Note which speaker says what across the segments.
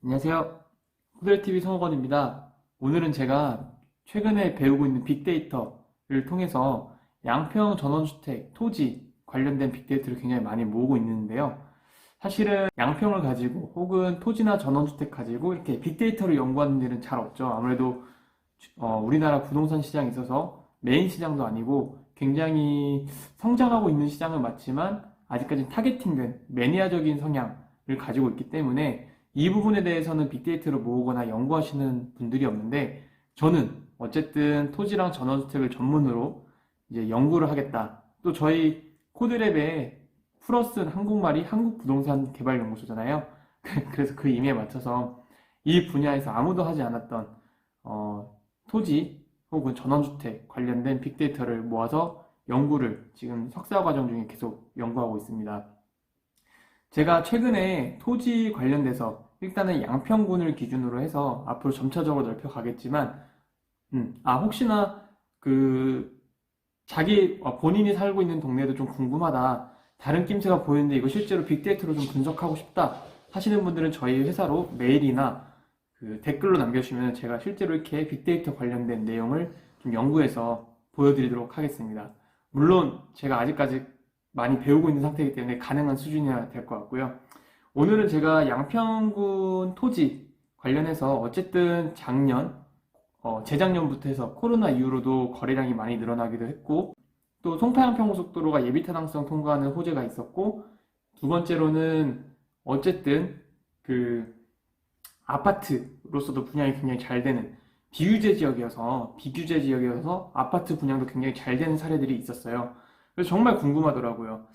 Speaker 1: 안녕하세요. 호들TV 성호건입니다. 오늘은 제가 최근에 배우고 있는 빅데이터를 통해서 양평 전원주택, 토지 관련된 빅데이터를 굉장히 많이 모으고 있는데요. 사실은 양평을 가지고 혹은 토지나 전원주택 가지고 이렇게 빅데이터를 연구하는 일은 잘 없죠. 아무래도 우리나라 부동산 시장에 있어서 메인 시장도 아니고 굉장히 성장하고 있는 시장은 맞지만 아직까지 타겟팅된 매니아적인 성향을 가지고 있기 때문에 이 부분에 대해서는 빅데이터를 모으거나 연구하시는 분들이 없는데 저는 어쨌든 토지랑 전원주택을 전문으로 이제 연구를 하겠다. 또 저희 코드랩의 플러스는 한국말이 한국부동산개발연구소잖아요. 그래서 그 의미에 맞춰서 이 분야에서 아무도 하지 않았던 토지 혹은 전원주택 관련된 빅데이터를 모아서 연구를 지금 석사 과정 중에 계속 연구하고 있습니다. 제가 최근에 토지 관련돼서 일단은 양평군을 기준으로 해서 앞으로 점차적으로 넓혀가겠지만, 혹시나 그 본인이 살고 있는 동네도 좀 궁금하다. 다른 낌새가 보이는데 이거 실제로 빅데이터로 좀 분석하고 싶다 하시는 분들은 저희 회사로 메일이나 그 댓글로 남겨주시면 제가 실제로 이렇게 빅데이터 관련된 내용을 좀 연구해서 보여드리도록 하겠습니다. 물론 제가 아직까지 많이 배우고 있는 상태이기 때문에 가능한 수준이어야 될 것 같고요. 오늘은 제가 양평군 토지 관련해서 어쨌든 재작년부터 해서 코로나 이후로도 거래량이 많이 늘어나기도 했고, 또 송파양평고속도로가 예비타당성 통과하는 호재가 있었고, 두 번째로는 어쨌든 그 아파트로서도 분양이 굉장히 잘 되는 비규제 지역이어서 아파트 분양도 굉장히 잘 되는 사례들이 있었어요. 그래서 정말 궁금하더라고요.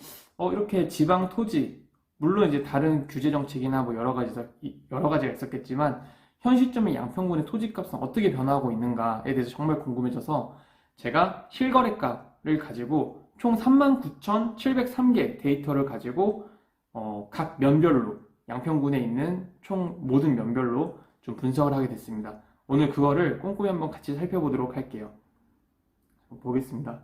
Speaker 1: 이렇게 지방 토지, 물론 이제 다른 규제 정책이나 뭐 여러 가지가 있었겠지만, 현 시점의 양평군의 토지값은 어떻게 변화하고 있는가에 대해서 정말 궁금해져서 제가 실거래가를 가지고 총 39,703개 데이터를 가지고 각 면별로 양평군에 있는 총 모든 면별로 좀 분석을 하게 됐습니다. 오늘 그거를 꼼꼼히 한번 같이 살펴보도록 할게요. 보겠습니다.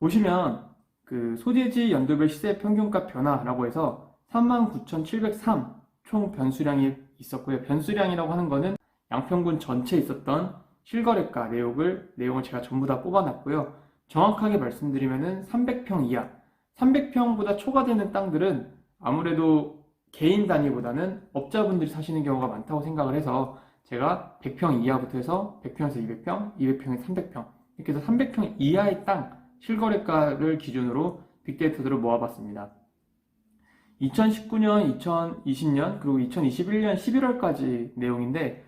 Speaker 1: 보시면 그 소재지 연도별 시세 평균값 변화라고 해서 39,703 총 변수량이 있었고요. 변수량이라고 하는 거는 양평군 전체에 있었던 실거래가 내용을 제가 전부 다 뽑아놨고요. 정확하게 말씀드리면은 300평 이하, 300평보다 초과되는 땅들은 아무래도 개인 단위보다는 업자분들이 사시는 경우가 많다고 생각을 해서 제가 100평 이하부터 해서 100평에서 200평, 200평에서 300평 이렇게 해서 300평 이하의 땅 실거래가를 기준으로 빅데이터들을 모아봤습니다. 2019년, 2020년, 그리고 2021년 11월까지 내용인데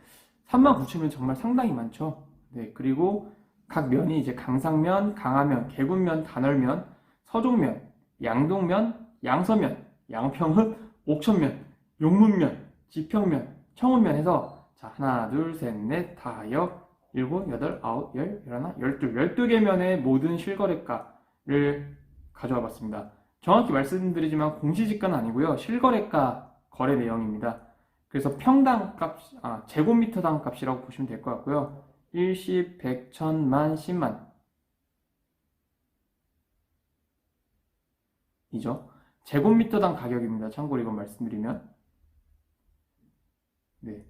Speaker 1: 39,000면 정말 상당히 많죠. 네, 그리고 각 면이 이제 강상면, 강하면, 계군면, 단월면, 서종면, 양동면, 양서면, 양평읍, 옥천면, 용문면, 지평면, 청운면 해서 자, 하나, 둘, 셋, 넷, 다섯, 일곱, 여덟, 아홉, 열, 열하나, 열둘, 12개 면의 모든 실거래가를 가져와 봤습니다. 정확히 말씀드리지만 공시지가는 아니고요. 실거래가 거래 내용입니다. 그래서 평당 값, 제곱미터당 값이라고 보시면 될 것 같고요. 일십, 백, 천만, 십만 이죠. 제곱미터당 가격입니다. 참고로 이건 말씀드리면. 네.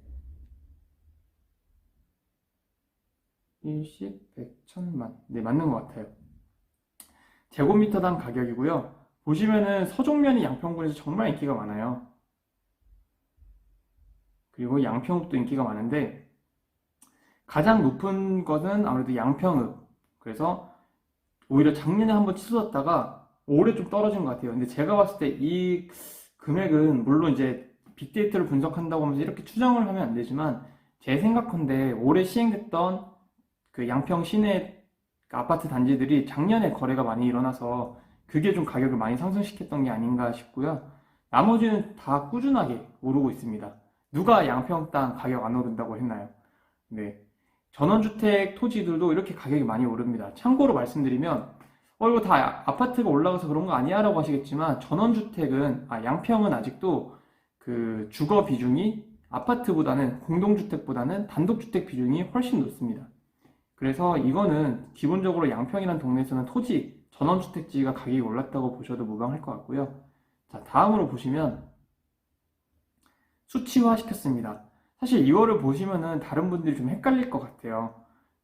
Speaker 1: 일십, 백, 천만. 네, 맞는 것 같아요. 제곱미터당 가격이고요. 보시면은 서종면이 양평군에서 정말 인기가 많아요. 그리고 양평읍도 인기가 많은데 가장 높은 것은 아무래도 양평읍. 그래서 오히려 작년에 한번 치솟았다가 올해 좀 떨어진 것 같아요. 근데 제가 봤을 때 이 금액은 물론 이제 빅데이터를 분석한다고 하면서 이렇게 추정을 하면 안 되지만 제 생각컨대 올해 시행됐던 그 양평 시내 아파트 단지들이 작년에 거래가 많이 일어나서 그게 좀 가격을 많이 상승시켰던 게 아닌가 싶고요. 나머지는 다 꾸준하게 오르고 있습니다. 누가 양평 땅 가격 안 오른다고 했나요? 네. 전원주택 토지들도 이렇게 가격이 많이 오릅니다. 참고로 말씀드리면, 이거 다 아파트가 올라가서 그런 거 아니야? 라고 하시겠지만, 양평은 아직도 그 주거 비중이 아파트보다는, 공동주택보다는 단독주택 비중이 훨씬 높습니다. 그래서 이거는 기본적으로 양평이라는 동네에서는 토지, 전원주택지가 가격이 올랐다고 보셔도 무방할 것 같고요. 자, 다음으로 보시면, 수치화 시켰습니다. 사실 이거를 보시면은 다른 분들이 좀 헷갈릴 것 같아요.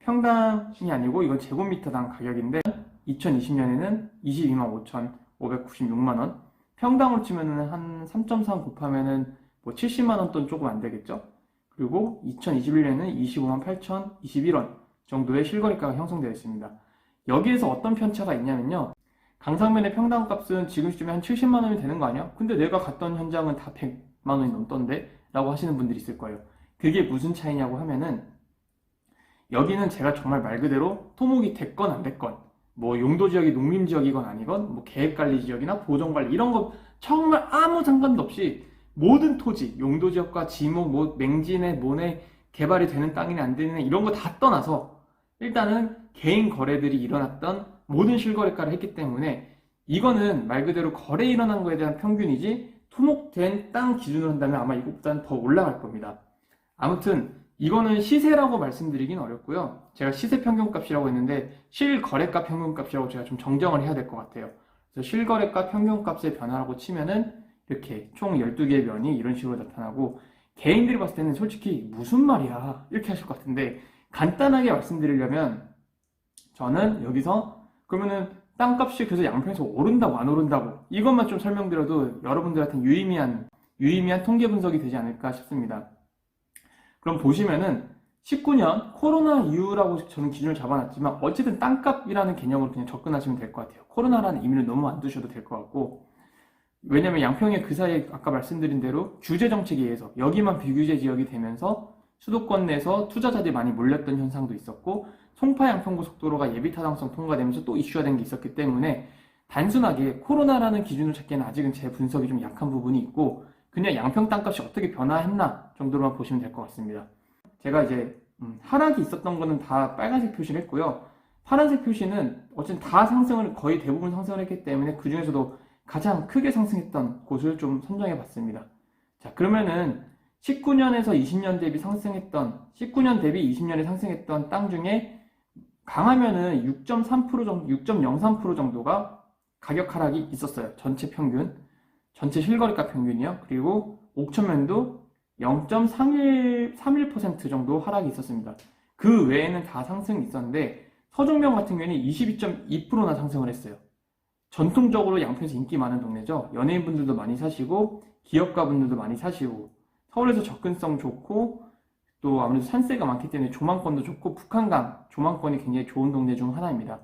Speaker 1: 평당이 아니고 이건 제곱미터당 가격인데 2020년에는 22만 5,596만 원, 평당으로 치면은 한 3.3 곱하면은 뭐 70만 원 돈 조금 안 되겠죠? 그리고 2021년에는 25만 8,021원 정도의 실거래가가 형성되어 있습니다. 여기에서 어떤 편차가 있냐면요. 강상면의 평당 값은 지금 시점에 한 70만 원이 되는 거 아니야? 근데 내가 갔던 현장은 다 100만 원이 넘던데? 라고 하시는 분들이 있을 거예요. 그게 무슨 차이냐고 하면은 여기는 제가 정말 말 그대로 토목이 됐건 안 됐건 뭐 용도 지역이 농림 지역이건 아니건 뭐 계획관리 지역이나 보존관리 이런 거 정말 아무 상관도 없이 모든 토지, 용도 지역과 지목, 뭐 맹진에 뭐네 개발이 되는 땅이냐 안 되느냐 이런 거 다 떠나서 일단은 개인 거래들이 일어났던 모든 실거래가를 했기 때문에 이거는 말 그대로 거래 일어난 거에 대한 평균이지 토목된 땅 기준으로 한다면 아마 이것보다는 더 올라갈 겁니다. 아무튼 이거는 시세라고 말씀드리긴 어렵고요. 제가 시세 평균값이라고 했는데 실거래가 평균값이라고 제가 좀 정정을 해야 될 것 같아요. 그래서 실거래가 평균값의 변화라고 치면은 이렇게 총 12개의 면이 이런 식으로 나타나고 개인들이 봤을 때는 솔직히 무슨 말이야 이렇게 하실 것 같은데 간단하게 말씀드리려면 저는 여기서 그러면은 땅값이 그래서 양평에서 오른다고 안 오른다고 이것만 좀 설명드려도 여러분들한테 유의미한 통계 분석이 되지 않을까 싶습니다. 그럼 보시면은 19년 코로나 이후라고 저는 기준을 잡아놨지만 어쨌든 땅값이라는 개념으로 그냥 접근하시면 될 것 같아요. 코로나라는 의미를 너무 안 두셔도 될 것 같고 왜냐면 양평에 그 사이에 아까 말씀드린 대로 규제 정책에 의해서 여기만 비규제 지역이 되면서 수도권 내에서 투자자들이 많이 몰렸던 현상도 있었고 송파 양평고속도로가 예비타당성 통과되면서 또 이슈가 된 게 있었기 때문에 단순하게 코로나라는 기준을 찾기에는 아직은 제 분석이 좀 약한 부분이 있고 그냥 양평 땅값이 어떻게 변화했나 정도로만 보시면 될 것 같습니다. 제가 이제 하락이 있었던 거는 다 빨간색 표시를 했고요. 파란색 표시는 어쨌든 다 상승을 거의 대부분 상승을 했기 때문에 그 중에서도 가장 크게 상승했던 곳을 좀 선정해 봤습니다. 자, 그러면은 19년에서 20년 대비 19년 대비 20년에 상승했던 땅 중에 강하면은 6.3% 정도, 6.03% 정도가 가격 하락이 있었어요. 전체 평균, 전체 실거래가 평균이요. 그리고 옥천면도 0.31% 정도 하락이 있었습니다. 그 외에는 다 상승이 있었는데 서종면 같은 경우에는 22.2%나 상승을 했어요. 전통적으로 양평에서 인기 많은 동네죠. 연예인분들도 많이 사시고 기업가분들도 많이 사시고 서울에서 접근성 좋고 또 아무래도 산세가 많기 때문에 조망권도 좋고 북한강 조망권이 굉장히 좋은 동네 중 하나입니다.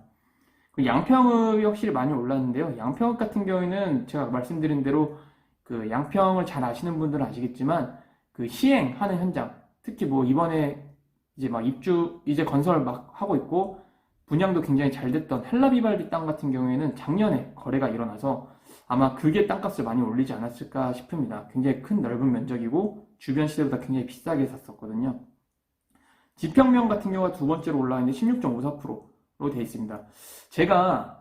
Speaker 1: 양평읍이 확실히 많이 올랐는데요. 양평읍 같은 경우에는 제가 말씀드린 대로 그 양평을 잘 아시는 분들은 아시겠지만 그 시행하는 현장 특히 뭐 이번에 이제 막 이제 건설 막 하고 있고 분양도 굉장히 잘 됐던 헬라비발디 땅 같은 경우에는 작년에 거래가 일어나서 아마 그게 땅값을 많이 올리지 않았을까 싶습니다. 굉장히 큰 넓은 면적이고 주변 시세보다 굉장히 비싸게 샀었거든요. 지평면 같은 경우가 두 번째로 올라왔는데 16.54%로 되어 있습니다. 제가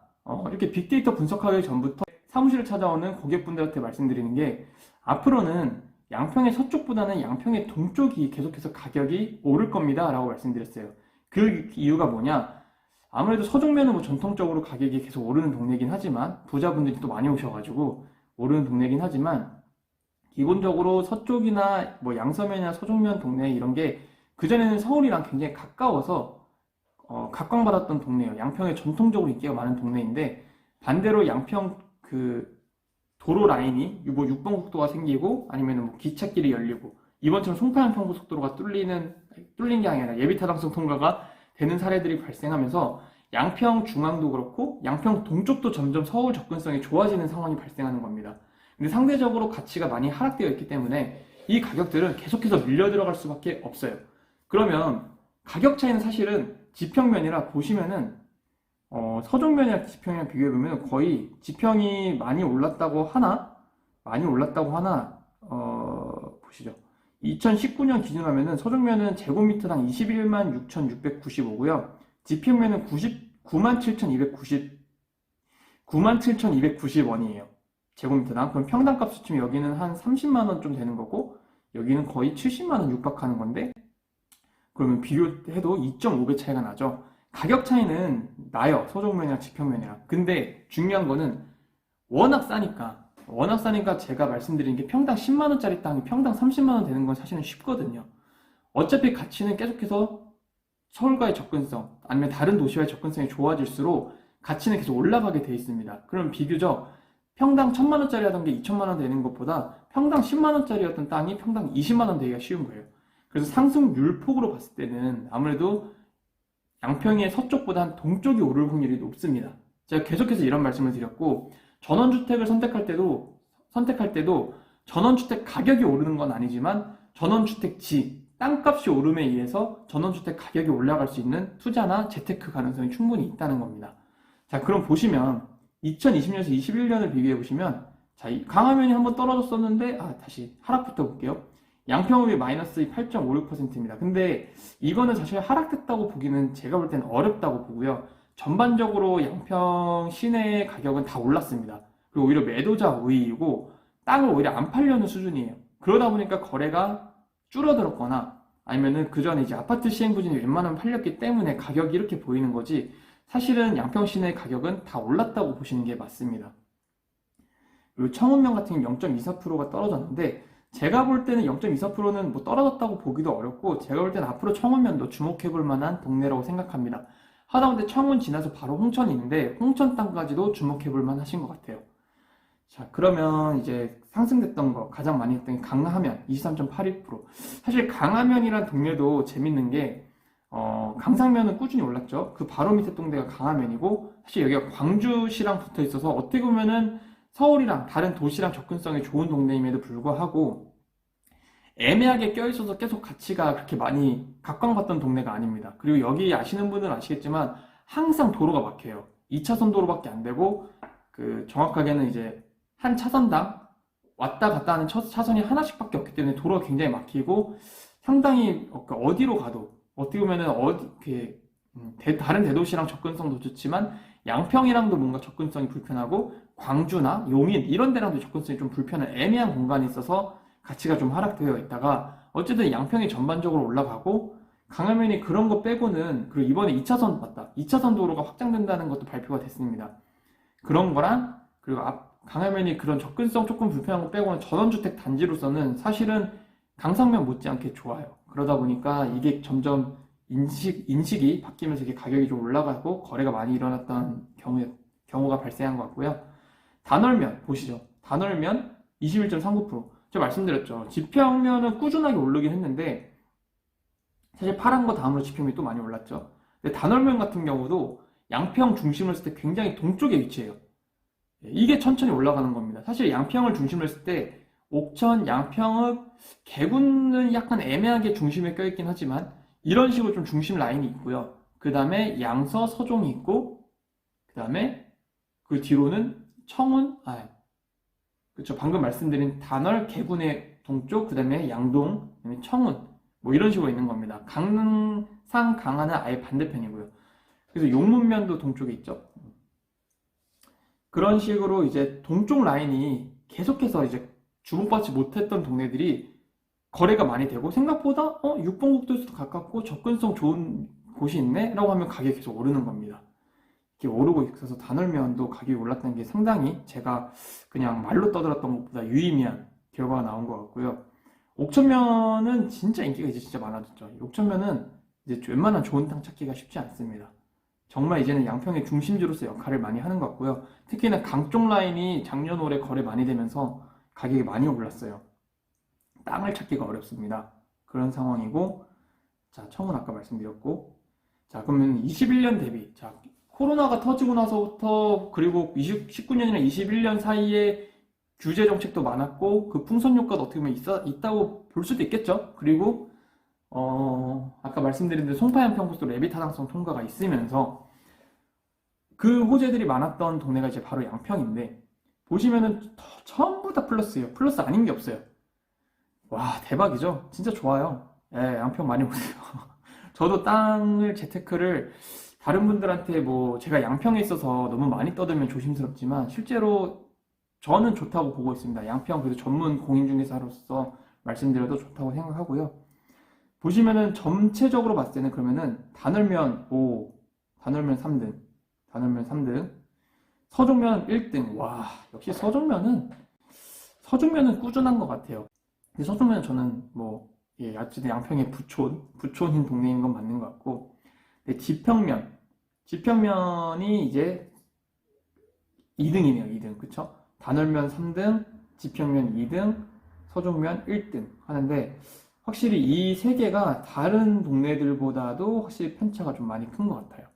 Speaker 1: 이렇게 빅데이터 분석하기 전부터 사무실을 찾아오는 고객분들한테 말씀드리는 게 앞으로는 양평의 서쪽보다는 양평의 동쪽이 계속해서 가격이 오를 겁니다 라고 말씀드렸어요. 그 이유가 뭐냐? 아무래도 서종면은 뭐 전통적으로 가격이 계속 오르는 동네이긴 하지만 부자분들이 또 많이 오셔가지고 오르는 동네이긴 하지만 기본적으로 서쪽이나 뭐 양서면이나 서종면 동네 이런 게 그전에는 서울이랑 굉장히 가까워서 각광받았던 동네예요. 양평에 전통적으로 인기가 많은 동네인데 반대로 양평 그 도로 라인이 뭐 6번 국도가 생기고 아니면 뭐 기찻길이 열리고 이번처럼 송파양평 고속도로가 뚫린 게 아니라 예비타당성 통과가 되는 사례들이 발생하면서 양평 중앙도 그렇고 양평 동쪽도 점점 서울 접근성이 좋아지는 상황이 발생하는 겁니다. 근데 상대적으로 가치가 많이 하락되어 있기 때문에 이 가격들은 계속해서 밀려 들어갈 수밖에 없어요. 그러면 가격 차이는 사실은 지평면이라 보시면은 서종면이랑 지평이랑 비교해보면 거의 지평이 많이 올랐다고 하나 보시죠. 2019년 기준하면은 서종면은 제곱미터당 21만 6,695고요. 지평면은 97,290원이에요. 제곱미터당. 그럼 평당값 치면 여기는 한 30만원 좀 되는 거고 여기는 거의 70만원 육박하는 건데 그러면 비교해도 2.5배 차이가 나죠. 가격 차이는 나요. 서종면이랑 지평면이랑. 근데 중요한 거는 워낙 싸니까 워낙 싸니까 제가 말씀드린 게 평당 10만 원짜리 땅이 평당 30만 원 되는 건 사실은 쉽거든요. 어차피 가치는 계속해서 서울과의 접근성 아니면 다른 도시와의 접근성이 좋아질수록 가치는 계속 올라가게 돼 있습니다. 그럼 비교적 평당 1000만 원짜리 하던 게 2000만 원 되는 것보다 평당 10만 원짜리였던 땅이 평당 20만 원 되기가 쉬운 거예요. 그래서 상승률 폭으로 봤을 때는 아무래도 양평의 서쪽보단 동쪽이 오를 확률이 높습니다. 제가 계속해서 이런 말씀을 드렸고, 전원주택을 선택할 때도 전원주택 가격이 오르는 건 아니지만 전원주택지, 땅값이 오름에 의해서 전원주택 가격이 올라갈 수 있는 투자나 재테크 가능성이 충분히 있다는 겁니다. 자, 그럼 보시면 2020년에서 21년을 비교해 보시면, 자, 이 강화면이 한번 떨어졌었는데, 다시 하락부터 볼게요. 양평읍이 마이너스 8.56%입니다. 근데 이거는 사실 하락됐다고 보기는 제가 볼 때는 어렵다고 보고요. 전반적으로 양평 시내 가격은 다 올랐습니다. 그리고 오히려 매도자 우위이고 땅을 오히려 안 팔려는 수준이에요. 그러다 보니까 거래가 줄어들었거나 아니면은 그 전에 이제 아파트 시행 부진이 웬만하면 팔렸기 때문에 가격이 이렇게 보이는 거지, 사실은 양평 시내 가격은 다 올랐다고 보시는 게 맞습니다. 그리고 청운면 같은 경우 0.24%가 떨어졌는데, 제가 볼 때는 0.24%는 뭐 떨어졌다고 보기도 어렵고, 제가 볼 때는 앞으로 청운면도 주목해 볼 만한 동네라고 생각합니다. 하다못해 청운 지나서 바로 홍천이 있는데 홍천 땅까지도 주목해 볼 만하신 것 같아요. 자, 그러면 이제 상승됐던 거 가장 많이 했던 게 강화면 23.81%. 사실 강화면이란 동네도 재밌는 게 강상면은 꾸준히 올랐죠. 그 바로 밑에 동네가 강화면이고, 사실 여기가 광주시랑 붙어 있어서 어떻게 보면은 서울이랑 다른 도시랑 접근성이 좋은 동네임에도 불구하고 애매하게 껴있어서 계속 가치가 그렇게 많이 각광받던 동네가 아닙니다. 그리고 여기 아시는 분들은 아시겠지만 항상 도로가 막혀요. 2차선 도로밖에 안 되고, 정확하게는 이제 한 차선당 왔다 갔다 하는 차선이 하나씩밖에 없기 때문에 도로가 굉장히 막히고, 상당히 어디로 가도 어떻게 보면은 다른 대도시랑 접근성도 좋지만 양평이랑도 뭔가 접근성이 불편하고, 광주나 용인 이런 데랑도 접근성이 좀 불편한 애매한 공간이 있어서 가치가 좀 하락되어 있다가, 어쨌든 양평이 전반적으로 올라가고, 강화면이 그런 거 빼고는, 그리고 이번에 2차선 도로가 확장된다는 것도 발표가 됐습니다. 그런 거랑, 그리고 강화면이 그런 접근성 조금 불편한 거 빼고는 전원주택 단지로서는 사실은 강상면 못지않게 좋아요. 그러다 보니까 이게 점점 인식이 바뀌면서 이게 가격이 좀 올라가고 거래가 많이 일어났던 경우가 발생한 것 같고요. 단월면 보시죠. 단월면 21.39%. 제가 말씀드렸죠. 지평면은 꾸준하게 오르긴 했는데 사실 파란 거 다음으로 지평면이 또 많이 올랐죠. 근데 단월면 같은 경우도 양평 중심으로 했을 때 굉장히 동쪽에 위치해요. 이게 천천히 올라가는 겁니다. 사실 양평을 중심으로 했을 때 옥천, 양평읍, 개군은 약간 애매하게 중심에 껴있긴 하지만 이런 식으로 좀 중심 라인이 있고요. 그 다음에 양서, 서종이 있고, 그 다음에 그 뒤로는 청운, 그렇죠. 방금 말씀드린 단월, 개군의 동쪽, 그 다음에 양동, 그 다음에 청운, 뭐 이런 식으로 있는 겁니다. 강릉상, 강화는 아예 반대편이고요. 그래서 용문면도 동쪽에 있죠. 그런 식으로 이제 동쪽 라인이 계속해서 이제 주목받지 못했던 동네들이 거래가 많이 되고, 생각보다 6번 국도에서도 가깝고 접근성 좋은 곳이 있네? 라고 하면 가격이 계속 오르는 겁니다. 이렇게 오르고 있어서 단월면도 가격이 올랐다는 게 상당히 제가 그냥 말로 떠들었던 것보다 유의미한 결과가 나온 것 같고요. 옥천면은 진짜 인기가 이제 진짜 많아졌죠. 옥천면은 이제 웬만한 좋은 땅 찾기가 쉽지 않습니다. 정말 이제는 양평의 중심지로서 역할을 많이 하는 것 같고요. 특히나 강쪽 라인이 작년 올해 거래 많이 되면서 가격이 많이 올랐어요. 땅을 찾기가 어렵습니다. 그런 상황이고, 자, 청은 아까 말씀드렸고, 자, 그러면 21년 대비, 자, 코로나가 터지고 나서부터, 그리고 19년이나 21년 사이에 규제 정책도 많았고, 그 풍선 효과도 어떻게 보면 있다고 볼 수도 있겠죠. 그리고 아까 말씀드린 대로 송파양평고속도 레빗 타당성 통과가 있으면서 그 호재들이 많았던 동네가 이제 바로 양평인데, 보시면은 전부 다 플러스예요. 플러스 아닌 게 없어요. 와, 대박이죠? 진짜 좋아요. 예, 양평 많이 오세요. 저도 땅을 재테크를 다른 분들한테 뭐 제가 양평에 있어서 너무 많이 떠들면 조심스럽지만 실제로 저는 좋다고 보고 있습니다. 양평 그래도 전문 공인중개사로서 말씀드려도 좋다고 생각하고요. 보시면은 전체적으로 봤을 때는 그러면은 단월면 5, 단월면 3등, 단월면 3등, 서종면 1등. 와, 역시 서종면은 서중면은 꾸준한 것 같아요. 근데 서중면은 저는 뭐, 예, 어쨌든 양평의 부촌인 동네인 건 맞는 것 같고, 근데 지평면이 이제 2등이네요, 2등. 그쵸? 단월면 3등, 지평면 2등, 서중면 1등 하는데, 확실히 이 세 개가 다른 동네들보다도 확실히 편차가 좀 많이 큰 것 같아요.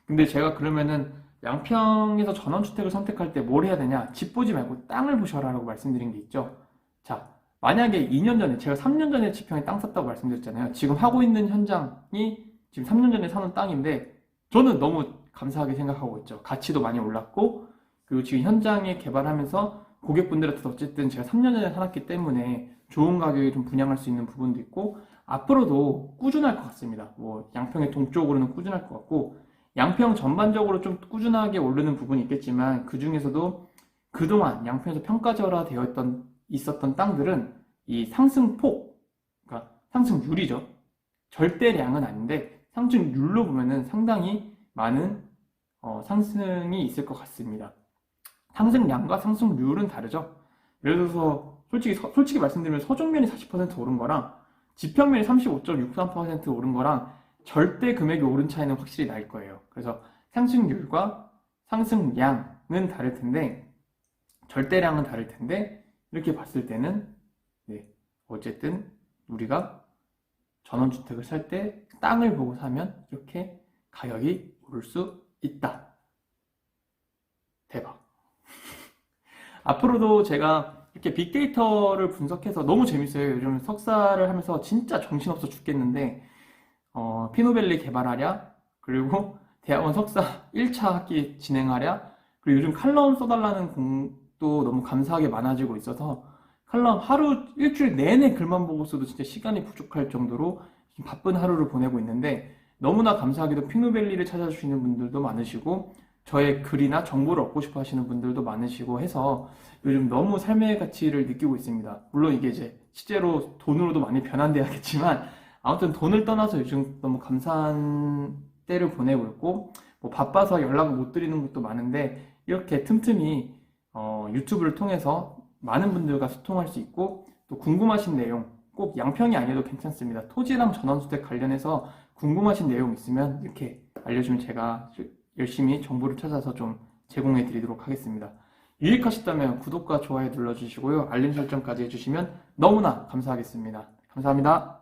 Speaker 1: 근데 제가 그러면은 양평에서 전원주택을 선택할 때 뭘 해야 되냐? 집 보지 말고 땅을 보셔라라고 말씀드린 게 있죠. 자, 만약에 2년 전에, 제가 3년 전에 지평에 땅 샀다고 말씀드렸잖아요. 지금 하고 있는 현장이 지금 3년 전에 사는 땅인데, 저는 너무 감사하게 생각하고 있죠. 가치도 많이 올랐고, 그리고 지금 현장에 개발하면서 고객분들한테 어쨌든 제가 3년 전에 살았기 때문에 좋은 가격에 좀 분양할 수 있는 부분도 있고, 앞으로도 꾸준할 것 같습니다. 뭐, 양평의 동쪽으로는 꾸준할 것 같고, 양평 전반적으로 좀 꾸준하게 오르는 부분이 있겠지만 그 중에서도 그동안 양평에서 평가절하되어 있었던 땅들은 이 상승폭, 그러니까 상승률이죠. 절대량은 아닌데 상승률로 보면은 상당히 많은 상승이 있을 것 같습니다. 상승량과 상승률은 다르죠. 예를 들어서 솔직히 말씀드리면 서중면이 40% 오른 거랑 지평면이 35.63% 오른 거랑 절대 금액이 오른 차이는 확실히 날 거예요. 그래서 상승률과 상승량은 다를 텐데 절대량은 다를 텐데 이렇게 봤을 때는 네, 어쨌든 우리가 전원주택을 살 때 땅을 보고 사면 이렇게 가격이 오를 수 있다. 대박. 앞으로도 제가 이렇게 빅데이터를 분석해서 너무 재밌어요. 요즘 석사를 하면서 진짜 정신없어 죽겠는데 피노밸리 개발하랴, 그리고 대학원 석사 1차 학기 진행하랴, 그리고 요즘 칼럼 써달라는 공도 너무 감사하게 많아지고 있어서 칼럼 하루 일주일 내내 글만 보고 써도 진짜 시간이 부족할 정도로 바쁜 하루를 보내고 있는데 너무나 감사하게도 피노밸리를 찾아주시는 분들도 많으시고 저의 글이나 정보를 얻고 싶어 하시는 분들도 많으시고 해서 요즘 너무 삶의 가치를 느끼고 있습니다. 물론 이게 이제 실제로 돈으로도 많이 변환돼야겠지만 아무튼 돈을 떠나서 요즘 너무 감사한 때를 보내고 있고 뭐 바빠서 연락을 못 드리는 것도 많은데 이렇게 틈틈이 유튜브를 통해서 많은 분들과 소통할 수 있고 또 궁금하신 내용 꼭 양평이 아니어도 괜찮습니다. 토지랑 전원주택 관련해서 궁금하신 내용 있으면 이렇게 알려주면 제가 열심히 정보를 찾아서 좀 제공해 드리도록 하겠습니다. 유익하셨다면 구독과 좋아요 눌러주시고요. 알림 설정까지 해주시면 너무나 감사하겠습니다. 감사합니다.